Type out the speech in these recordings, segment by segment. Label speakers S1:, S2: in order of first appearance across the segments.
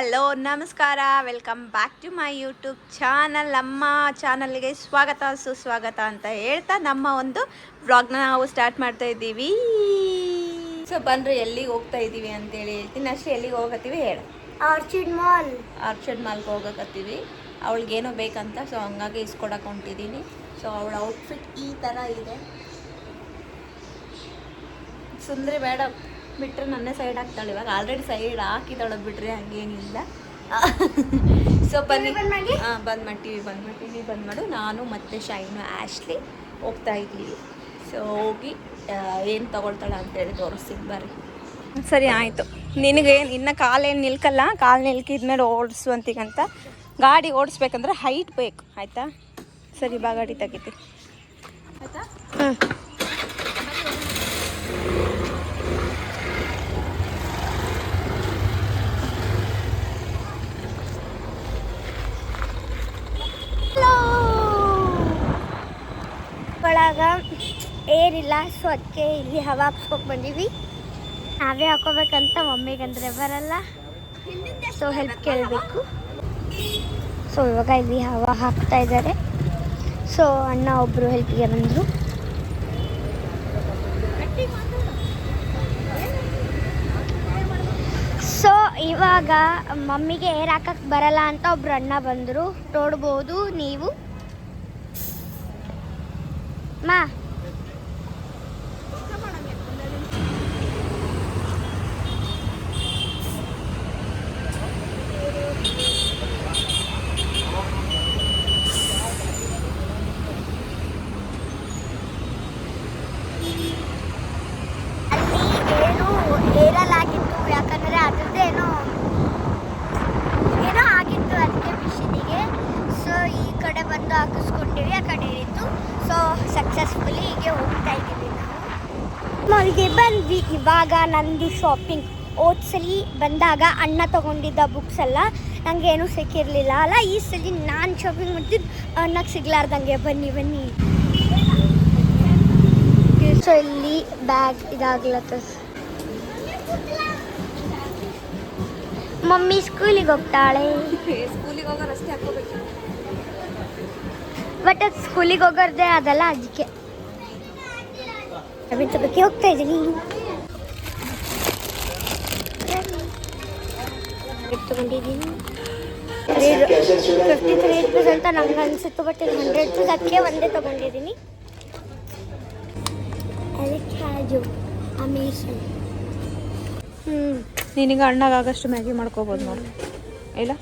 S1: Hello ನಮಸ್ಕಾರ, welcome back to my YouTube channel. ನಮ್ಮ ಚಾನಲ್ಗೆ ಸ್ವಾಗತ ಸುಸ್ವಾಗತ ಅಂತ ಹೇಳ್ತಾ ನಮ್ಮ ಒಂದು ವ್ಲಾಗ್ನ ನಾವು ಸ್ಟಾರ್ಟ್ ಮಾಡ್ತಾ ಇದ್ದೀವಿ. ಸೊ ಬನ್ರಿ, ಎಲ್ಲಿಗೆ ಹೋಗ್ತಾ ಇದ್ದೀವಿ ಅಂತೇಳಿ ಹೇಳ್ತೀನಿ. ಅಷ್ಟೇ ಎಲ್ಲಿಗೆ ಹೋಗತ್ತೀವಿ ಹೇಳು. ಆರ್ಚಿಡ್ ಮಾಲ್ಗೆ ಹೋಗಕತ್ತೀವಿ. ಅವಳಿಗೇನೋ ಬೇಕಂತ, ಸೊ ಹಂಗಾಗಿ ಇಸ್ಕೊಡಕ್ಕೆ ಹೊಂಟಿದ್ದೀನಿ. ಸೊ ಅವಳ ಔಟ್ಫಿಟ್ ಈ ಥರ ಇದೆ. ಸುಂದ್ರಿ ಬೇಡ ಬಿಟ್ಟರೆ ನನ್ನೇ ಸೈಡ್ ಹಾಕ್ತಾಳೆ. ಇವಾಗ ಆಲ್ರೆಡಿ ಸೈಡ್ ಹಾಕಿದ್ದಾಳೆ ಬಿಟ್ರೆ ಹಂಗೇನಿಲ್ಲ. ಸೊ ಬನ್ನಿ, ಬಂದ್ ಮಾಡಿ ಬಂದ್ ಮಾಡು. ನಾನು ಮತ್ತು ಶೈನು ಆ್ಯಶ್ಲಿ ಹೋಗ್ತಾ ಇದ್ದೀವಿ. ಸೊ ಹೋಗಿ ಏನು ತೊಗೊಳ್ತಾಳೆ ಅಂತೇಳಿ ತೋರಿಸ್ತೀನಿ ಬರ್ರಿ. ಸರಿ ಆಯಿತು. ನಿನಗೆ ಇನ್ನು ಕಾಲೇನು ನಿಲ್ಕಲ್ಲ, ಕಾಲು ನಿಲ್ಕಿದ್ಮೇಲೆ ಓಡಿಸುವಂತೀಗಂತ. ಗಾಡಿ ಓಡಿಸ್ಬೇಕಂದ್ರೆ ಹೈಟ್ ಬೇಕು, ಆಯಿತಾ? ಸರಿ ಬಾ, ಗಾಡಿ ತೆಗಿತಿ ಆಯಿತಾ?
S2: ಒಳಗ ಏರಿಲ್ಲ, ಸೊ ಅದಕ್ಕೆ ಇಲ್ಲಿ ಹವಾ ಹಾಕ್ಸ್ಕೊಕ್ ಬಂದೀವಿ. ನಾವೇ ಹಾಕೋಬೇಕಂತ ಮಮ್ಮಿಗಂದ್ರೆ ಬರಲ್ಲ, ಸೊ ಹೆಲ್ಪ್ ಕೇಳಬೇಕು. ಸೊ ಇವಾಗ ಇಲ್ಲಿ ಹವಾ ಹಾಕ್ತಾ ಇದ್ದಾರೆ. ಸೊ ಅಣ್ಣ ಒಬ್ಬರು ಹೆಲ್ಪ್ಗೆ ಬಂದರು. ಸೊ ಇವಾಗ ಮಮ್ಮಿಗೆ ಏರ್ ಹಾಕಕ್ಕೆ ಬರಲ್ಲ ಅಂತ ಒಬ್ರು ಅಣ್ಣ ಬಂದರು. ನೋಡ್ಬೋದು ನೀವು. ಮಾ ಏರಲಾಗಿತ್ತು, ಯಾಕಂದರೆ ಅದ್ರದ್ದೇನೋ ಆಗಿತ್ತು ಅದಕ್ಕೆ ಮಿಷಿನಿಗೆ. ಸೊ ಈ ಕಡೆ ಬಂದು ಹಾಕಿಸ್ಕೊಂಡಿವಿ, ಆ ಕಡೆ ಇತ್ತು. ಸೊ ಸಕ್ಸಸ್ಫುಲಿ ಹೀಗೆ ಹೋಗ್ತಾ ಇದ್ದೀವಿ ನಾವು. ಮಾಲ್ಗೆ ಬಂದ್ವಿ. ಇವಾಗ ನಂದು ಶಾಪಿಂಗ್. ಹೋದ್ಸಲಿ ಬಂದಾಗ ಅಣ್ಣ ತೊಗೊಂಡಿದ್ದ ಬುಕ್ಸ್ ಎಲ್ಲ ನನಗೇನು ಸಿಕ್ಕಿರಲಿಲ್ಲ ಅಲ್ಲ. ಈ ಸಲ ನಾನು ಶಾಪಿಂಗ್ ಮಾಡ್ತಿದ್ದು ಅಣ್ಣಕ್ಕೆ ಸಿಗ್ಲಾರ್ದಂಗೆ. ಬನ್ನಿ. ಸೊ ಇಲ್ಲಿ ಬ್ಯಾಗ್ ಇದಾಗ್ಲತ್ತ. ಮಮ್ಮಿ ಸ್ಕೂಲಿಗೆ ಹೋಗ್ತಾಳೆ.
S1: ಸ್ಕೂಲಿಗೆ ಹೋಗೋರು ಅಷ್ಟೇ ಹಾಕೋಬೇಕು.
S2: ಬಟ್ ಅದು ಸ್ಕೂಲಿಗೆ ಹೋಗೋದೇ ಅದಲ್ಲ, ಅದಕ್ಕೆ ಹೋಗ್ತಾ ಇದ್ದೀನಿ. ತಗೊಂಡಿದ್ದೀನಿ 53 ರೂಪೀಸ್ ಅಂತ ನಂಗೆ ಅನಿಸುತ್ತೆ. ಬಟ್ ಇದು 100 ರೂಪೀಸ್, ಅದಕ್ಕೆ ಒಂದೇ ತಗೊಂಡಿದ್ದೀನಿ.
S1: ನಿನಗೆ ಅಣ್ಣಗಾಗಷ್ಟು ಮ್ಯಾಗಿ ಮಾಡ್ಕೋಬೋದು ನೋಡಿ, ಇಲ್ಲ?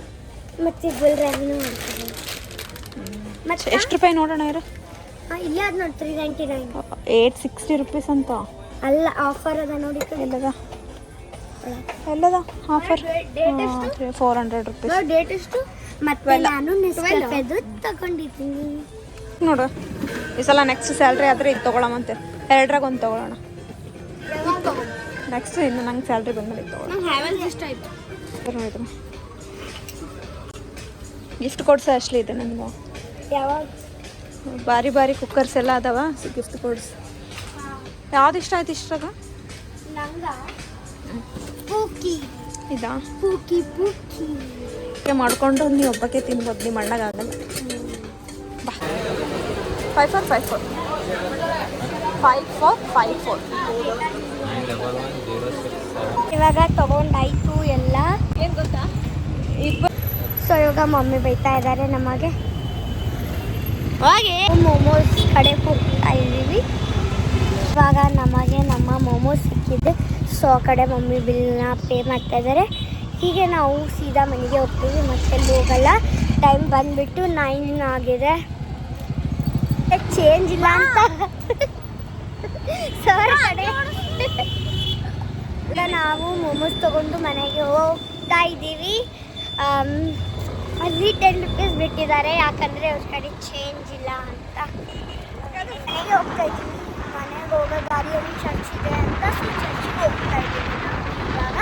S2: ಮತ್ತೆ ಗುಲ್ರಾಗಿನೂ ಮಾಡ್ಕೋಬೋದು.
S1: ಮತ್ತೆ ಎಷ್ಟು ರೂಪಾಯಿ ನೋಡೋಣ ಇರು.
S2: ಇಲ್ಲೇ ಅದು ನೋಡಿ 399.
S1: 860 ರೂಪೀಸ್ ಅಂತ.
S2: ಅಲ್ಲ, ಆಫರ್ ಅದ ನೋಡಿ.
S1: ಎಲ್ಲದ ಆಫರ್? 400 ರೂಪೀಸ್.
S2: ಡೇಟ್ ಎಷ್ಟು? ಮತ್ತೆ ನಾನು ನೆಸ್ಕೆಫೆದು ತಗೊಂಡಿದ್ದೀನಿ
S1: ನೋಡು. ಈ ಸಲ ನೆಕ್ಸ್ಟ್ ಸ್ಯಾಲ್ರಿ ಆದರೆ ಇದು ತೊಗೊಳಮಂತೆ. 2ರಾಗ ಒಂದು ತೊಗೊಳ್ಳೋಣ. ನೆಕ್ಸ್ಟ್ ಇನ್ನು ನಂಗೆ ಸ್ಯಾಲ್ರಿ ಬಂದ್ಮೇಲೆ ಇದು ತೊಗೊಳ್ಳೋಣ.
S2: ಇಷ್ಟ ಆಯಿತು
S1: ನೋಡಿದ್ರು ಗಿಫ್ಟ್ ಕೊಡ್ಸ ಅಷ್ಟೇ ಇದೆ ನನಗೆ.
S2: ಯಾವಾಗ
S1: ಬಾರಿ ಕುಕ್ಕರ್ಸ್ ಎಲ್ಲ ಅದಾವ. ಗಿಫ್ಟ್ ಕೊಡ್ಸ್. ಯಾವ್ದು ಇಷ್ಟ ಆಯ್ತು ಇಷ್ಟಾಗ?
S2: ನಂಗೆ ಪೂಕಿ.
S1: ಇದಾ?
S2: ಪೂಕಿ
S1: ಮಾಡ್ಕೊಂಡು ನೀವು ಒಬ್ಬಕ್ಕೆ ತಿನ್ಬೋದು, ನಿಮ್ಮ ಅಣ್ಣಗಾಗಲ್ಲ. ಬಾ. 5454 5454.
S2: ಇವಾಗ ತಗೊಂಡಾಯ್ತು ಎಲ್ಲ.
S1: ಏನು ಗೊತ್ತಾ,
S2: ಸೊ ಇವಾಗ ಮಮ್ಮಿ ಬೈತಾ ಇದ್ದಾರೆ ನಮಗೆ. ಮೋಮೋಸ್ ಕಡೆ ಹೋಗ್ತಾ ಇದ್ದೀವಿ. ಇವಾಗ ನಮಗೆ ನಮ್ಮ ಮೋಮೋಸ್ ಸಿಕ್ಕಿದೆ. ಸೊ ಆ ಕಡೆ ಮಮ್ಮಿ ಬಿಲ್ನ ಪೇ ಮಾಡ್ತಾ ಇದ್ದಾರೆ. ಹೀಗೆ ನಾವು ಸೀದಾ ಮನೆಗೆ ಹೋಗ್ತೀವಿ, ಮತ್ತೆ ಹೋಗಲ್ಲ. ಟೈಮ್ ಬಂದುಬಿಟ್ಟು 9 ಆಗಿದೆ. ಚೇಂಜ್ ಇಲ್ಲ ಅಂತ ಸರ್ ಕಡೆ ನಾವು ಮೋಮೋಸ್ ತೊಗೊಂಡು ಮನೆಗೆ ಹೋಗ್ತಾ ಇದ್ದೀವಿ. ಅಲ್ಲಿ 10 ರೂಪೀಸ್ ಬಿಟ್ಟಿದ್ದಾರೆ, ಯಾಕಂದರೆ ಅವ್ರ ಕಡೆ ಚೇಂಜ್ ಇಲ್ಲ ಅಂತ. ಮನೆಗೆ ಹೋಗ್ತಾ ಇದ್ದೀವಿ. ಮನೆಗೆ ಹೋಗೋ ದಾರಿಯಲ್ಲಿ ಚರ್ಚ್ ಇದೆ ಅಂತ, ಸೊ ಚರ್ಚಿಗೆ ಹೋಗ್ತಾ ಇದ್ದೀವಿ. ಇವಾಗ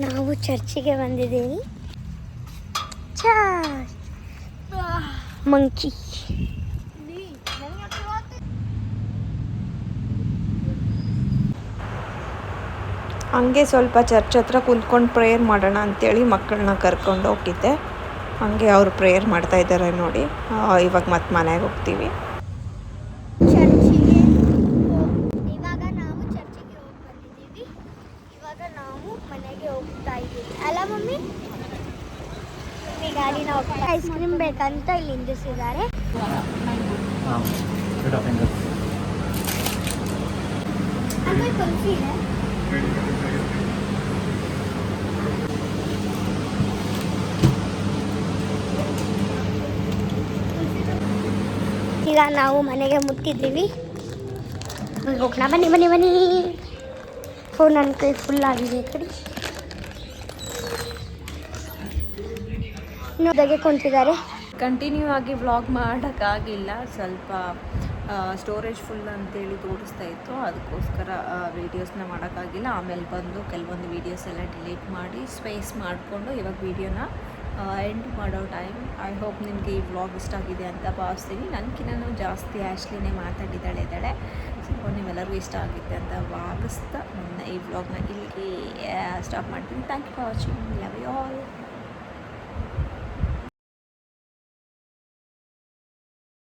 S2: ನಾವು ಚರ್ಚಿಗೆ ಬಂದಿದ್ದೀವಿ. ಮಂಕಿ
S1: ಹಂಗೆ ಸ್ವಲ್ಪ ಚರ್ಚ್ ಹತ್ರ ಕುಂತ್ಕೊಂಡು ಪ್ರೇಯರ್ ಮಾಡೋಣ ಅಂಥೇಳಿ ಮಕ್ಕಳನ್ನ ಕರ್ಕೊಂಡು ಹೋಗಿದ್ದೆ. ಹಂಗೆ ಅವರು ಪ್ರೇಯರ್ ಮಾಡ್ತಾ ಇದ್ದಾರೆ ನೋಡಿ. ಇವಾಗ ಮತ್ತೆ ಮನೆಗೆ ಹೋಗ್ತೀವಿ.
S2: ಚರ್ಚಿಗೆ ಇವಾಗ ನಾವು ಚರ್ಚಿಗೆ ಹೋಗಿ ಬಂದಿದ್ದೀವಿ. ಇವಾಗ ನಾವು ಮನೆಗೆ ಹೋಗ್ತಾ ಇದ್ದೀವಿ ಅಲ್ಲ ಮಮ್ಮಿ? ಗಾಡಿನ ಹೋಗ್ತಾ ಐಸ್ ಕ್ರೀಮ್ ಬೇಕಂತ ಇಲ್ಲಿ ನಿಂದಿಸಿದ್ದಾರೆ. ಈಗ ನಾವು ಮನೆಗೆ ಮುಟ್ಟಿದ್ದೀವಿ. ಹೋಗೋಣ ಬನ್ನಿ ಬನ್ನಿ ಬನ್ನಿ. ಫೋನ್ ನನ್ನ ಕೈ ಫುಲ್ ಆಗಿದೆ ಕಡೆ. ಇನ್ನೊಂದಾಗೆ ಕುಂತಿದ್ದಾರೆ.
S1: ಕಂಟಿನ್ಯೂ ಆಗಿ ವ್ಲಾಗ್ ಮಾಡೋಕ್ಕಾಗಿಲ್ಲ, ಸ್ವಲ್ಪ ಸ್ಟೋರೇಜ್ ಫುಲ್ ಅಂತೇಳಿ ತೋರಿಸ್ತಾ ಇತ್ತು, ಅದಕ್ಕೋಸ್ಕರ ವೀಡಿಯೋಸ್ನ ಮಾಡೋಕ್ಕಾಗಿಲ್ಲ. ಆಮೇಲೆ ಬಂದು ಕೆಲವೊಂದು ವೀಡಿಯೋಸ್ ಎಲ್ಲ ಡಿಲೀಟ್ ಮಾಡಿ ಸ್ಪೇಸ್ ಮಾಡಿಕೊಂಡು ಇವಾಗ ವೀಡಿಯೋನ ಎಂಡ್ ಮಾಡೋ ಟೈಮ್. ಐ ಹೋಪ್ ನಿಮಗೆ ಈ ವ್ಲಾಗ್ ಇಷ್ಟ ಆಗಿದೆ ಅಂತ ಭಾವಿಸ್ತೀನಿ. ನನಗಿನ್ನೂ ಜಾಸ್ತಿ ಆ್ಯಶ್ಲಿನೇ ಮಾತಾಡಿದ್ದಾಳೆ. ಸೊ ನೀವೆಲ್ಲರಿಗೂ ಇಷ್ಟ ಆಗಿದೆ ಅಂತ ಭಾವಿಸ್ತಾ ನನ್ನ ಈ ವ್ಲಾಗ್ನ ಇಲ್ಲಿಗೆ ಸ್ಟಾಪ್ ಮಾಡ್ತೀನಿ. Thank you for watching. Love you all.